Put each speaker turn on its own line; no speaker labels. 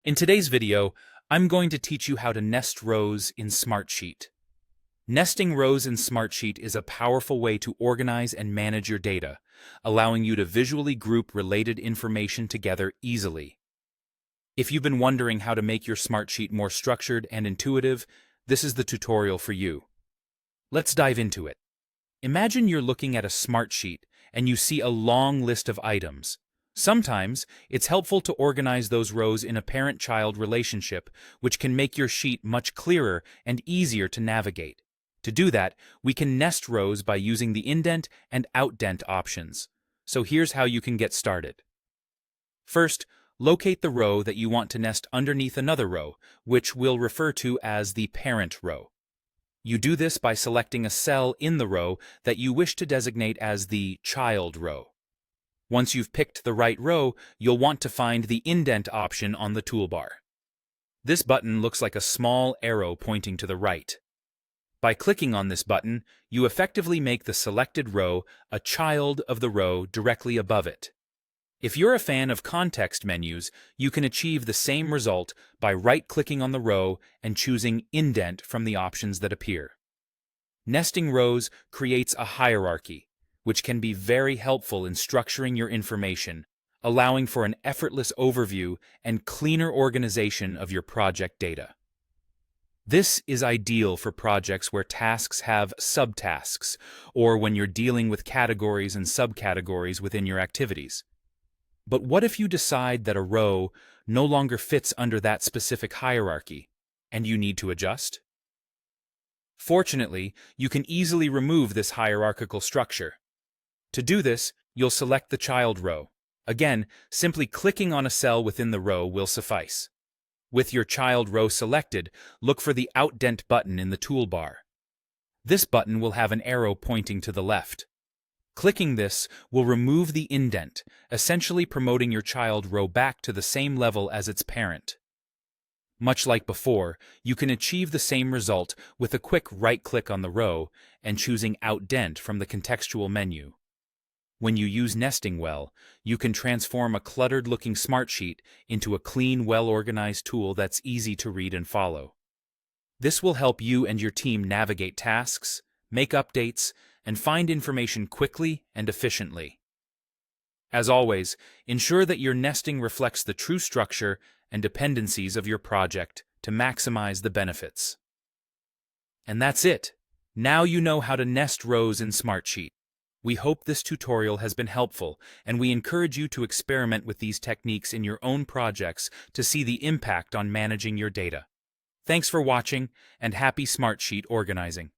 In today's video, I'm going to teach you how to nest rows in Smartsheet. Nesting rows in Smartsheet is a powerful way to organize and manage your data, allowing you to visually group related information together easily. If you've been wondering how to make your Smartsheet more structured and intuitive, this is the tutorial for you. Let's dive into it. Imagine you're looking at a Smartsheet and you see a long list of items. Sometimes, it's helpful to organize those rows in a parent-child relationship, which can make your sheet much clearer and easier to navigate. To do that, we can nest rows by using the indent and outdent options. So here's how you can get started. First, locate the row that you want to nest underneath another row, which we'll refer to as the parent row. You do this by selecting a cell in the row that you wish to designate as the child row. Once you've picked the right row, you'll want to find the indent option on the toolbar. This button looks like a small arrow pointing to the right. By clicking on this button, you effectively make the selected row a child of the row directly above it. If you're a fan of context menus, you can achieve the same result by right-clicking on the row and choosing Indent from the options that appear. Nesting rows creates a hierarchy, which can be very helpful in structuring your information, allowing for an effortless overview and cleaner organization of your project data. This is ideal for projects where tasks have subtasks, or when you're dealing with categories and subcategories within your activities. But what if you decide that a row no longer fits under that specific hierarchy, and you need to adjust? Fortunately, you can easily remove this hierarchical structure. To do this, you'll select the child row. Again, simply clicking on a cell within the row will suffice. With your child row selected, look for the Outdent button in the toolbar. This button will have an arrow pointing to the left. Clicking this will remove the indent, essentially promoting your child row back to the same level as its parent. Much like before, you can achieve the same result with a quick right-click on the row and choosing Outdent from the contextual menu. When you use nesting well, you can transform a cluttered-looking Smartsheet into a clean, well-organized tool that's easy to read and follow. This will help you and your team navigate tasks, make updates, and find information quickly and efficiently. As always, ensure that your nesting reflects the true structure and dependencies of your project to maximize the benefits. And that's it. Now you know how to nest rows in Smartsheet. We hope this tutorial has been helpful, and we encourage you to experiment with these techniques in your own projects to see the impact on managing your data. Thanks for watching, and happy Smartsheet organizing.